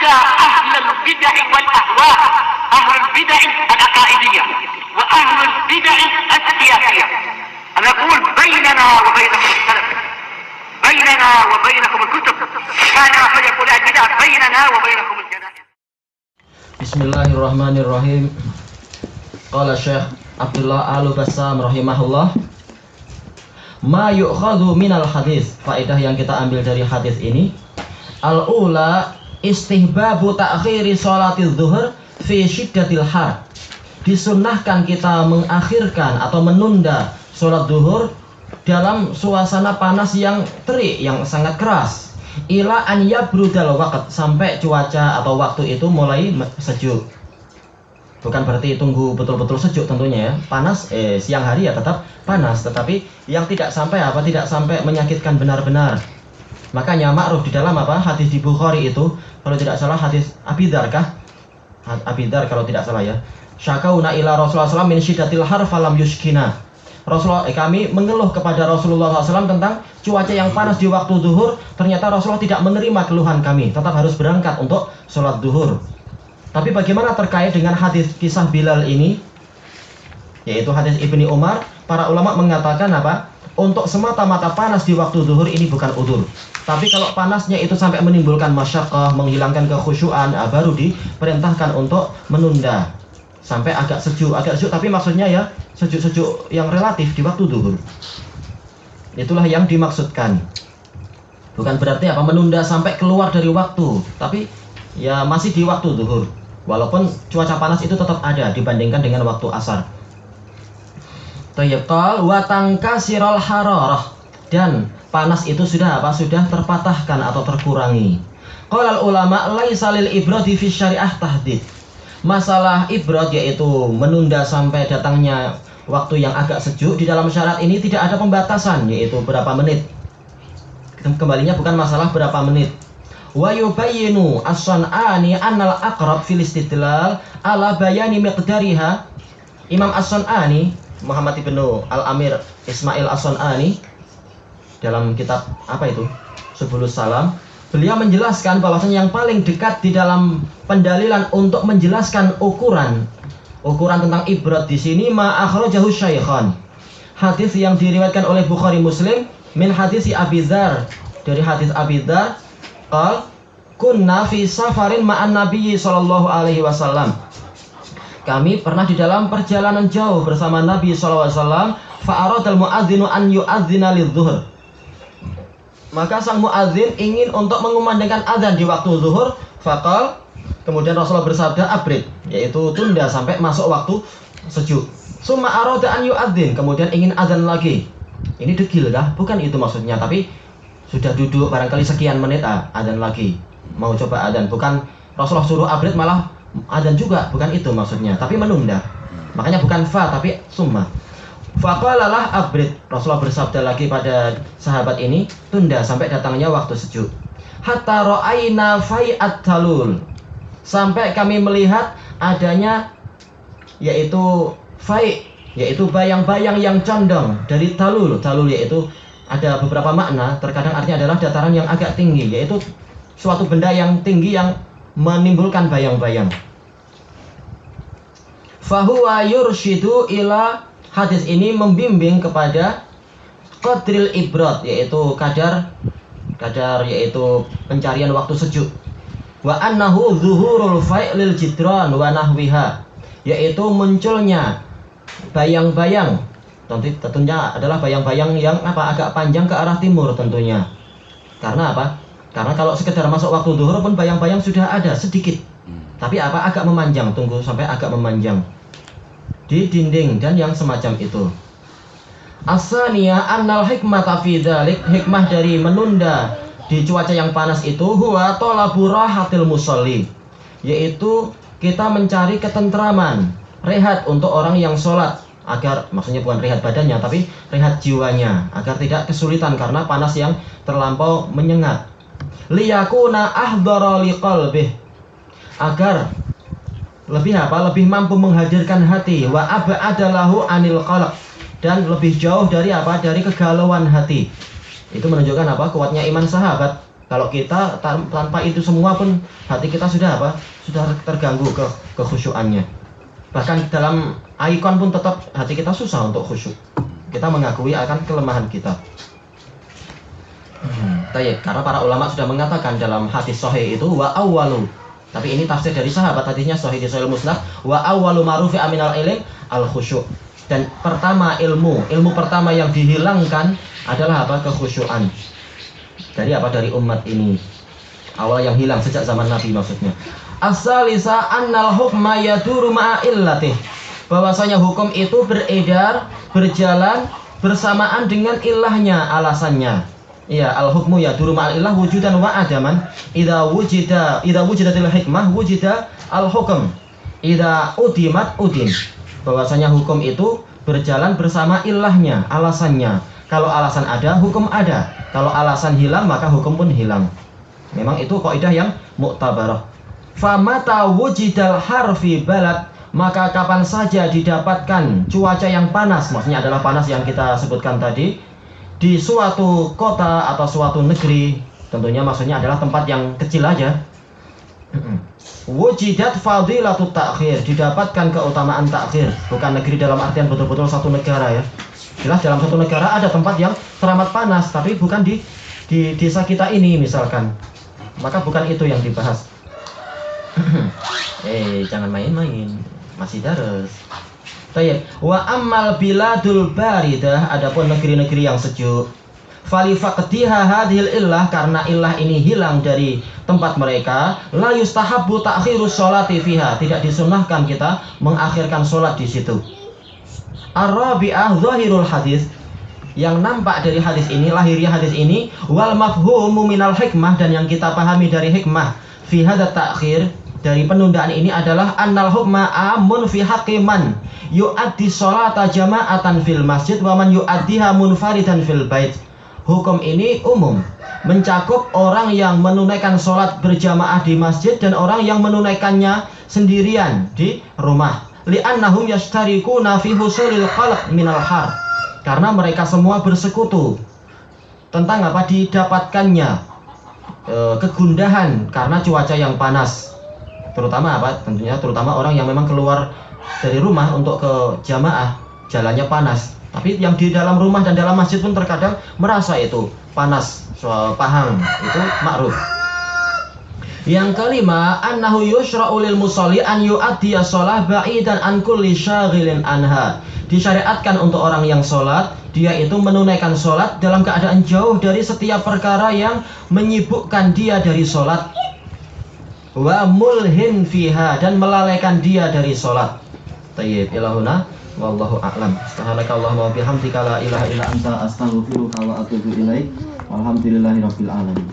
حتى أهل البدع والأهواء، أهل البدع العقائدية وأهل البدع السياسية، أنا أقول بيننا وبينكم السلف، بيننا وبينكم الكتب، كان فيقول البدع بيننا وبينكم الجنائز. Bismillahirrahmanirrahim. Qala Syekh Abdullah Al-Bassam rahimahullah, ma yu'khadhu minal hadis. Faedah yang kita ambil dari hadis ini, al-ula istihbabu ta'khiri sholatiz zuhur fi syiddatil har. Disunnahkan kita mengakhirkan atau menunda sholat zuhur dalam suasana panas yang terik, yang sangat keras. Ila an yabrudal waqt, sampai cuaca atau waktu itu mulai sejuk. Bukan berarti tunggu betul-betul sejuk tentunya ya. Panas siang hari ya tetap panas, tetapi yang tidak sampai tidak sampai menyakitkan benar-benar. Makanya ma'ruf di dalam hadis di Bukhari itu, kalau tidak salah hadis Abi Dzar Abi Dzar kalau tidak salah ya. Syakauna ila Rasulullah SAW min syiddatil har falam yushkina. Kami mengeluh kepada Rasulullah SAW tentang cuaca yang panas di waktu zuhur. Ternyata Rasulullah tidak menerima keluhan kami, tetap harus berangkat untuk sholat zuhur. Tapi bagaimana terkait dengan hadis kisah Bilal ini, yaitu hadis Ibni Umar? Para ulama mengatakan untuk semata-mata panas di waktu zuhur ini bukan udzur. Tapi kalau panasnya itu sampai menimbulkan masyaqqah, menghilangkan kekhusyuan, baru diperintahkan untuk menunda sampai agak sejuk, tapi maksudnya ya sejuk-sejuk yang relatif di waktu zuhur. Itulah yang dimaksudkan. Bukan berarti menunda sampai keluar dari waktu, tapi ya masih di waktu zuhur. Walaupun cuaca panas itu tetap ada dibandingkan dengan waktu asar. Tayyibqal wa tankasirul hararah, dan panas itu sudah sudah terpatahkan atau terkurangi. Qalal ulama laisa lil ibradi fi syariah tahdid. Masalah ibrad, yaitu menunda sampai datangnya waktu yang agak sejuk, di dalam syarat ini tidak ada pembatasan, yaitu berapa menit. Kembalinya bukan masalah berapa menit. Wa yubayyinu as-Sun'ani annal aqrab fil istidlal ala bayani miqdariha. Imam as-Sun'ani, Muhammad ibnu Al-Amir Ismail as-Sun'ani, dalam kitab Subulus Salam, beliau menjelaskan bahwasanya yang paling dekat di dalam pendalilan untuk menjelaskan ukuran tentang ibrad di sini ma akhrajahu syaikhan. Hadis yang diriwayatkan oleh Bukhari Muslim min hadis Abi Dzar, dari hadis Abi Dzar, qal kunna fi safarin ma'an nabiyyi sallallahu alaihi wasallam. Kami pernah di dalam perjalanan jauh bersama Nabi sallallahu alaihi wasallam, fa aradal muadzinu an yu'adzina lidzuhur. Maka sang muadzin ingin untuk mengumandangkan azan di waktu zuhur. Faqal, kemudian Rasulullah bersabda abrid, yaitu tunda sampai masuk waktu sejuk. Summa arada an yu'adzin, kemudian ingin azan lagi. Ini degil bukan itu maksudnya, tapi sudah duduk barangkali sekian menit azan lagi, mau coba azan. Bukan Rasulullah suruh abrid malah azan juga, bukan itu maksudnya, tapi menunda. Makanya bukan fa tapi summa. Faqalalah abrid, Rasulullah bersabda lagi pada sahabat ini, tunda sampai datangnya waktu sejuk. Hatta ra'aina fai'at talul, sampai kami melihat adanya yaitu fai', yaitu bayang-bayang yang condong dari talul. Talul yaitu ada beberapa makna, terkadang artinya adalah dataran yang agak tinggi, yaitu suatu benda yang tinggi yang menimbulkan bayang-bayang. Fahuwa yurshidu ila, hadis ini membimbing kepada qadril ibrad, yaitu kadar yaitu pencarian waktu sejuk. Wa annahu zuhurul fa'lil jidran wa nahwiha, yaitu munculnya bayang-bayang. Tentunya adalah bayang-bayang yang agak panjang ke arah timur tentunya. Karena Karena kalau sekedar masuk waktu zuhur pun bayang-bayang sudah ada sedikit. Tapi agak memanjang, tunggu sampai agak memanjang di dinding dan yang semacam itu. Asaniya annal hikmata fi dzalik, hikmah dari menunda di cuaca yang panas itu huwa talabu rahatil musolli, yaitu kita mencari ketentraman, rehat untuk orang yang sholat, agar maksudnya bukan rehat badannya tapi rehat jiwanya, agar tidak kesulitan karena panas yang terlampau menyengat. Liyakuna ahdara liqalbih, agar lebih mampu menghadirkan hati, wa ab'adalahu anil qalq, dan lebih jauh dari dari kegalauan hati. Itu menunjukkan kuatnya iman sahabat. Kalau kita tanpa itu semua pun hati kita sudah apa? Sudah terganggu kekhusyuannya. Bahkan dalam ikon pun tetap hati kita susah untuk khusyuk. Kita mengakui akan kelemahan kita. Karena para ulama sudah mengatakan dalam hadis sahih itu wa awwalu. Tapi ini tafsir dari sahabat, hadisnya sahih di Sahih Musnad, wa awwalu ma'rufi aminal ilm al khusyuk. Dan pertama ilmu pertama yang dihilangkan adalah apa? Kekhusyuan. Dari apa? Dari umat ini. Awal yang hilang sejak zaman Nabi maksudnya. As-salisa annal hukma yaduru ma'a illatih. Bahwasanya hukum itu beredar, berjalan bersamaan dengan ilahnya, alasannya. Iya, al-hukmu yaduru ma'al illah wujudan wa adaman. Idza wujidatil hikmah wujida al-hukm. Idza udimat udin. Bahwasanya hukum itu berjalan bersama ilahnya, alasannya. Kalau alasan ada, hukum ada. Kalau alasan hilang, maka hukum pun hilang. Memang itu kaidah yang mu'tabarah. Famata wujidal harfi balad, maka kapan saja didapatkan cuaca yang panas, maksudnya adalah panas yang kita sebutkan tadi, di suatu kota atau suatu negeri, tentunya maksudnya adalah tempat yang kecil aja. Wujidat fadilatut ta'khir, didapatkan keutamaan ta'khir, bukan negeri dalam artian betul-betul satu negara ya. Jelas dalam satu negara ada tempat yang teramat panas, tapi bukan di desa kita ini misalkan. Maka bukan itu yang dibahas. Jangan main-main, masih dares. Tayyib. Wa ammal biladul baridah, adapun negeri-negeri yang sejuk. Falifaqtiha hadhil illah, karena illah ini hilang dari tempat mereka, la yustahabbu ta'khirus sholati fiha, tidak disunahkan kita mengakhirkan sholat di situ. Ar-rabi'ah zahirul hadis, yang nampak dari hadis ini, lahirnya hadis ini, wal mafhumu minal hikmah, dan yang kita pahami dari hikmah fi hadza ta'khir, dari penundaan ini adalah annal hukma amun fi haqqi man yu'addi sholata jama'atan fil masjid wa man yu'addiha munfaridan fil bait. Hukum ini umum, mencakup orang yang menunaikan sholat berjamaah di masjid dan orang yang menunaikannya sendirian di rumah. Li'annahum yashtarikuna fi husulil khalq minal har, karena mereka semua bersekutu tentang apa? Didapatkannya kegundahan karena cuaca yang panas. Terutama apa? Tentunya terutama orang yang memang keluar dari rumah untuk ke jamaah, jalannya panas. Tapi yang di dalam rumah dan dalam masjid pun terkadang merasa itu panas, paham, itu ma'ruf. Yang kelima, annahu yushra'u lil musalli an yu'addiya shalah ba'idan an kulli syaghilin anha. Disyariatkan untuk orang yang sholat, dia itu menunaikan sholat dalam keadaan jauh dari setiap perkara yang menyibukkan dia dari sholat. Wa mulhin fiha, dan melalaikan dia dari sholat. Tayyib, ilahuna wallahu a'lam. Subhanakallahumma wa bihamdika la ilaha illa anta astaghfiruka wa atubu ilaik. Walhamdulillahirabbil alamin.